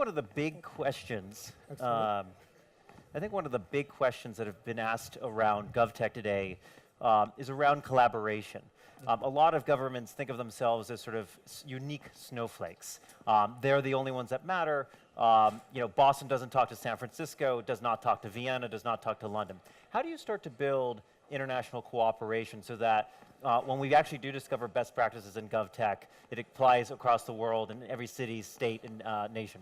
one of the big questions, I think one of the big questions that have been asked around GovTech today is around collaboration. A lot of governments think of themselves as sort of unique snowflakes. They're the only ones that matter. Boston doesn't talk to San Francisco, does not talk to Vienna, does not talk to London. How do you start to build international cooperation so that when we actually do discover best practices in GovTech, it applies across the world in every city, state, and nation?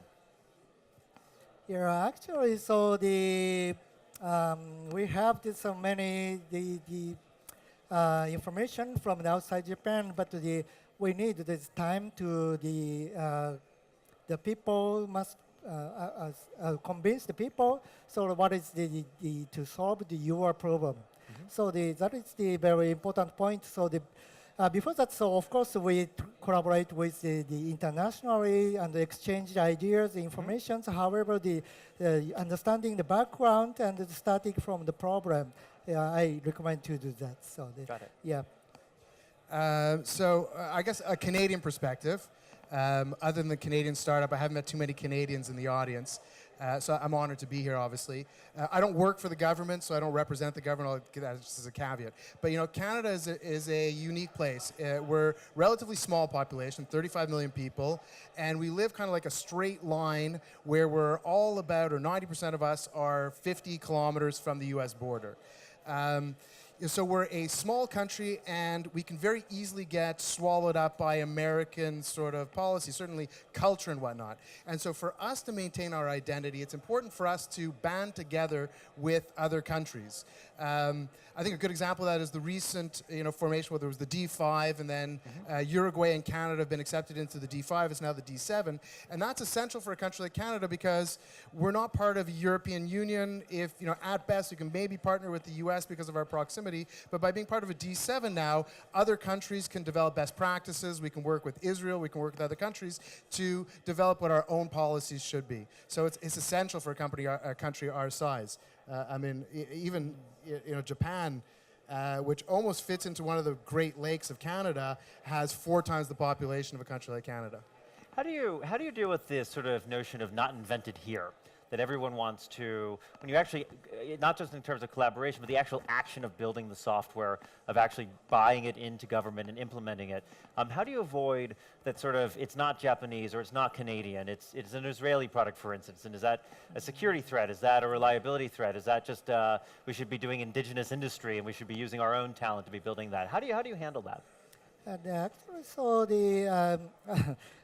Yeah, actually, so we have so many information from the outside Japan, but we need this time to the people must convince the people. So what is to solve your problem? So that is the very important point. So before that, so of course we collaborate with the internationally and exchange ideas, information. However, understanding the background and starting from the problem, I recommend to do that. So got it. Yeah. So I guess a Canadian perspective. Other than the Canadian startup, I haven't met too many Canadians in the audience. So I'm honored to be here, obviously. I don't work for the government, so I don't represent the government. I'll give that just as a caveat. But Canada is a unique place. We're relatively small population, 35 million people, and we live kind of like a straight line where we're all about, or 90% of us are 50 kilometers from the US border. So we're a small country, and we can very easily get swallowed up by American sort of policy, certainly culture and whatnot. And so for us to maintain our identity, it's important for us to band together with other countries. I think a good example of that is the recent formation, whether it was the D5, and then Uruguay and Canada have been accepted into the D5. It's now the D7. And that's essential for a country like Canada because we're not part of the European Union. If, at best, we can maybe partner with the US because of our proximity. But by being part of a D7 now, other countries can develop best practices. We can work with Israel. We can work with other countries to develop what our own policies should be. So it's essential for a country our size. I mean, even Japan, which almost fits into one of the Great Lakes of Canada, has 4 times the population of a country like Canada. How do you deal with this sort of notion of not invented here? That everyone wants to, when you actually, not just in terms of collaboration, but the actual action of building the software, of actually buying it into government and implementing it. How do you avoid that sort of, it's not Japanese or it's not Canadian, it's an Israeli product, for instance, and is that a security threat? Is that a reliability threat? Is that just, we should be doing indigenous industry and we should be using our own talent to be building that? How do you handle that? And actually, so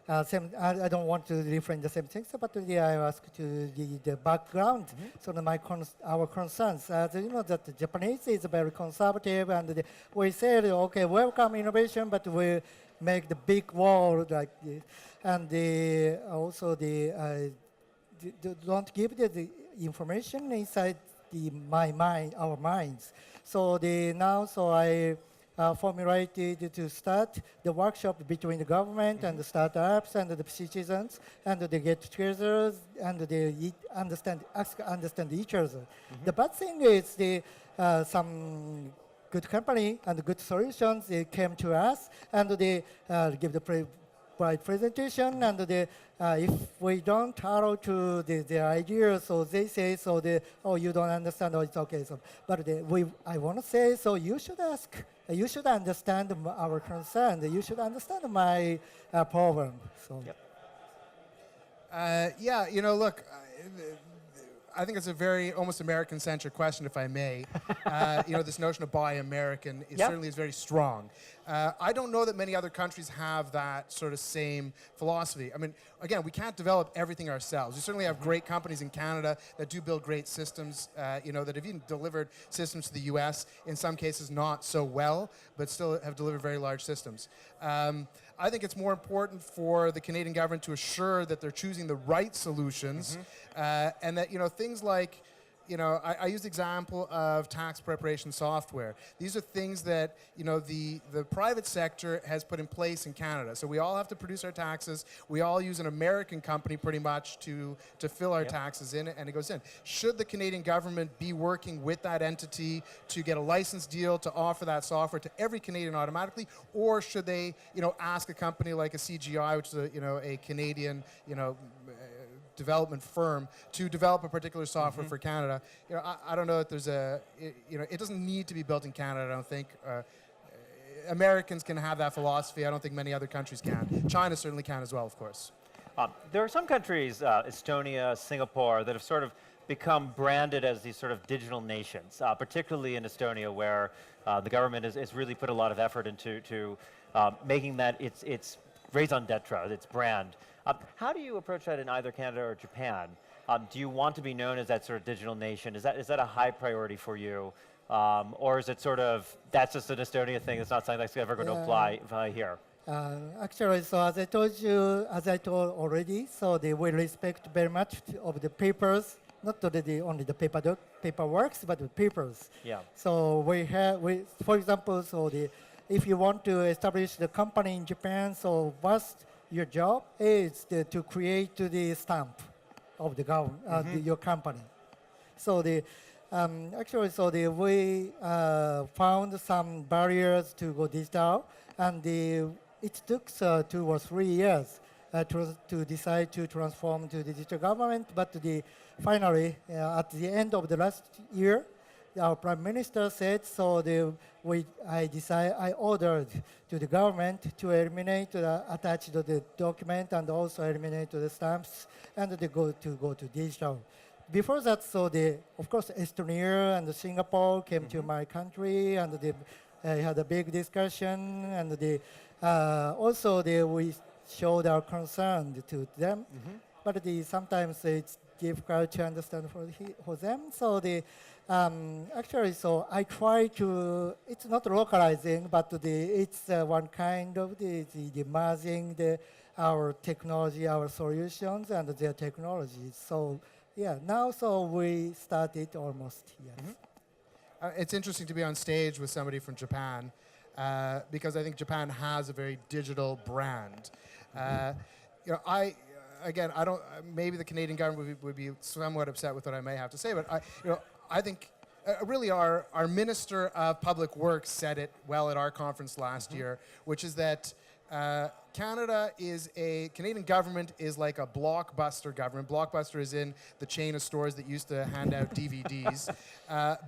I don't want to refrain the same things, but I ask to the background. So our concerns, as you know, that the Japanese is very conservative, and we said, okay, welcome innovation, but we make the big wall like this, and also don't give the information inside our minds. So I formulated to start the workshop between the government and the startups and the citizens, and they get together and they understand each other. The bad thing is some good company and good solutions, they came to us and they give the presentation, and if we don't allow to their ideas, so they say, oh, you don't understand, oh, it's okay. So, but I want to say, so you should ask, you should understand our concern, you should understand my problem. So. Yep. Yeah, look, I think it's a very almost American-centric question, if I may. This notion of buy American certainly is very strong. I don't know that many other countries have that sort of same philosophy. I mean, again, we can't develop everything ourselves. We certainly have great companies in Canada that do build great systems, that have even delivered systems to the US, in some cases not so well, but still have delivered very large systems. I think it's more important for the Canadian government to assure that they're choosing the right solutions, and that things like, I use the example of tax preparation software. These are things that the private sector has put in place in Canada. So we all have to produce our taxes. We all use an American company pretty much to fill our taxes in, and it goes in. Should the Canadian government be working with that entity to get a license deal to offer that software to every Canadian automatically, or should they ask a company like a CGI, which is a Canadian development firm to develop a particular software for Canada. I don't know that there's it doesn't need to be built in Canada, I don't think. Americans can have that philosophy. I don't think many other countries can. China certainly can as well, of course. There are some countries, Estonia, Singapore, that have sort of become branded as these sort of digital nations, particularly in Estonia, where the government has really put a lot of effort into making that its raison d'etre, its brand. How do you approach that in either Canada or Japan? Do you want to be known as that sort of digital nation? Is that a high priority for you? Or is it sort of, that's just an Estonia thing, it's not something that's ever going to apply here? Actually, so as I told already, so they will respect very much of the papers, not only the paperworks, but the papers. Yeah. So for example, so if you want to establish the company in Japan, so what's your job is to create the stamp of the government, your company. So actually, so we found some barriers to go digital, and it took 2 or 3 years to decide to transform to the digital government. But finally, at the end of the last year, our Prime Minister said, so I ordered to the government to eliminate attach the document and also eliminate the stamps and go to digital. Before that, so of course, Estonia and Singapore came to my country, and they had a big discussion, and also we showed our concern to them. But sometimes it's difficult to understand for them. So actually, so I try to, it's not localizing, but it's one kind of the merging our technology, our solutions, and their technologies. So yeah, now so we started almost, yes. It's interesting to be on stage with somebody from Japan because I think Japan has a very digital brand. I don't. Maybe the Canadian government would be somewhat upset with what I may have to say, but I think really our Minister of Public Works said it well at our conference last year, which is that Canadian government is like a Blockbuster government. Blockbuster is in the chain of stores that used to hand out DVDs.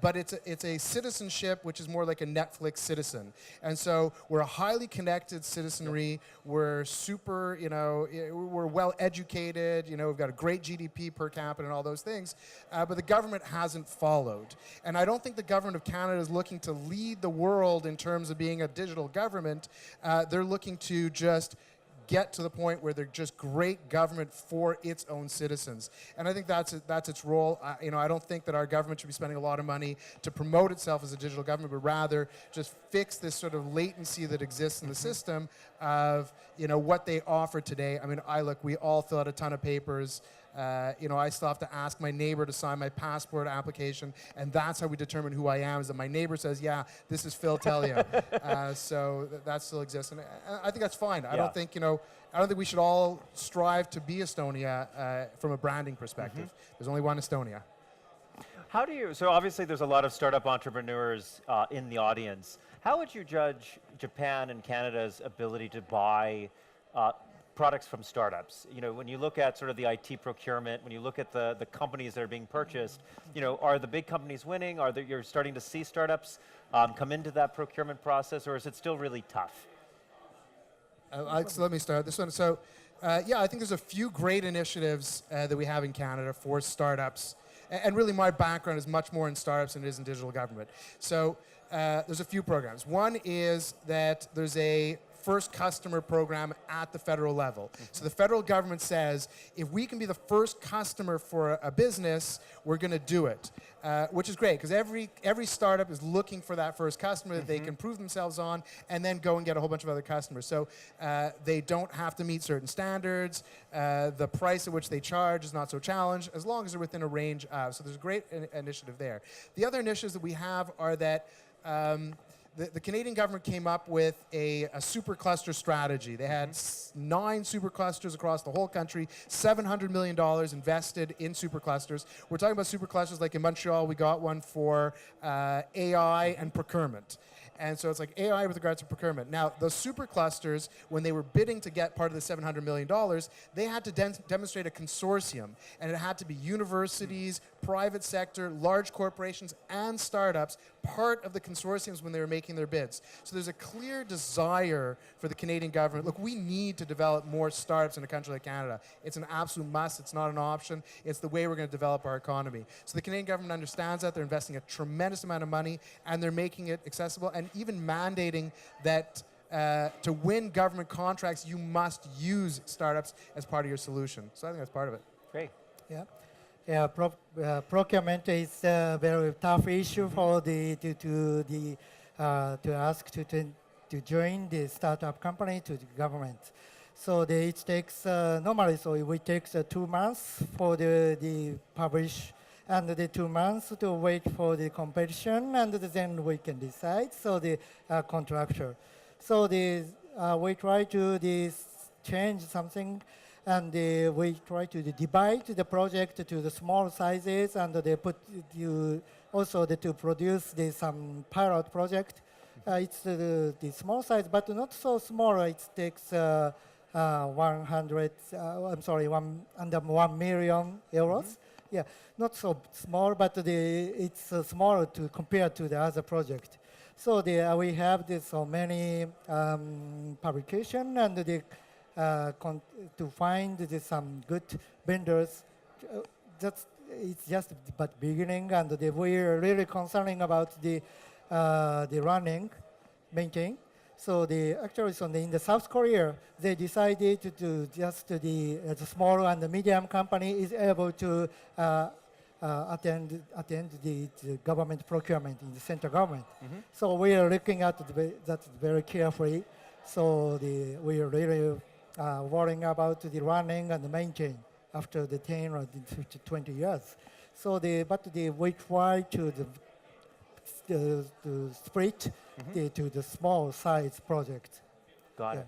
But it's a citizenship which is more like a Netflix citizen. And so we're a highly connected citizenry. We're super, we're well educated. We've got a great GDP per capita and all those things. But the government hasn't followed. And I don't think the government of Canada is looking to lead the world in terms of being a digital government. They're looking to just get to the point where they're just great government for its own citizens. And I think that's its role. I don't think that our government should be spending a lot of money to promote itself as a digital government, but rather just fix this sort of latency that exists in the system of, what they offer today. I mean, we all fill out a ton of papers. I still have to ask my neighbor to sign my passport application, and that's how we determine who I am, is that my neighbor says, yeah, this is Phil Tellia. So that still exists, and I think that's fine. I don't think, I don't think we should all strive to be Estonia from a branding perspective. There's only one Estonia. So obviously there's a lot of startup entrepreneurs in the audience. How would you judge Japan and Canada's ability to buy products from startups? When you look at sort of the IT procurement, when you look at the companies that are being purchased, are the big companies winning? You're starting to see startups come into that procurement process, or is it still really tough? So let me start this one. So I think there's a few great initiatives that we have in Canada for startups. And really my background is much more in startups than it is in digital government. So there's a few programs. One is that there's a first customer program at the federal level. So the federal government says, if we can be the first customer for a business, we're going to do it, which is great because every startup is looking for that first customer that they can prove themselves on and then go and get a whole bunch of other customers. So they don't have to meet certain standards. The price at which they charge is not so challenged as long as they're within a range of. So there's a great initiative there. The other initiatives that we have are that the Canadian government came up with a supercluster strategy. They had 9 superclusters across the whole country, $700 million invested in superclusters. We're talking about superclusters like in Montreal, we got one for AI and procurement. And so it's like AI with regards to procurement. Now, those superclusters, when they were bidding to get part of the $700 million, they had to demonstrate a consortium. And it had to be universities, private sector, large corporations, and startups, part of the consortiums when they were making their bids. So there's a clear desire for the Canadian government. Look, we need to develop more startups in a country like Canada. It's an absolute must. It's not an option. It's the way we're going to develop our economy. So the Canadian government understands that. They're investing a tremendous amount of money, and they're making it accessible, and even mandating that to win government contracts, you must use startups as part of your solution. So I think that's part of it. Great. Yeah. Yeah, procurement is a very tough issue for to ask to join the startup company to the government. So it takes normally it takes 2 months for the publish, and the 2 months to wait for the competition, and then we can decide. So the contractor. So we try to change something. And we try to divide the project to the small sizes, and they put you also to produce some pilot project. It's the small size, but not so small. It takes 100. Under 1 million euros. Yeah, not so small, but it's small to compare to the other project. So we have so many publication and to find some good vendors. It's just but beginning, and we're really concerning about the running, maintain. So actually, in the South Korea, they decided to just the small and the medium company is able to attend the government procurement in the central government. So we are looking at that very carefully. So we are really worrying about the running and the maintain after the 10 or 20 years. So we try to split to the small size project. Got it.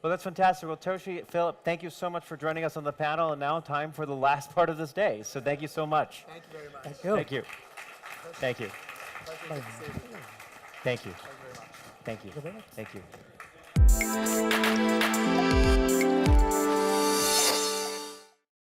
Well, that's fantastic. Well, Toshi, Philip, thank you so much for joining us on the panel, and now time for the last part of this day. So thank you so much. Thank you very much. Thank you. Thank you. Thank you. Thank you. Thank you very much. Thank you. Thank you.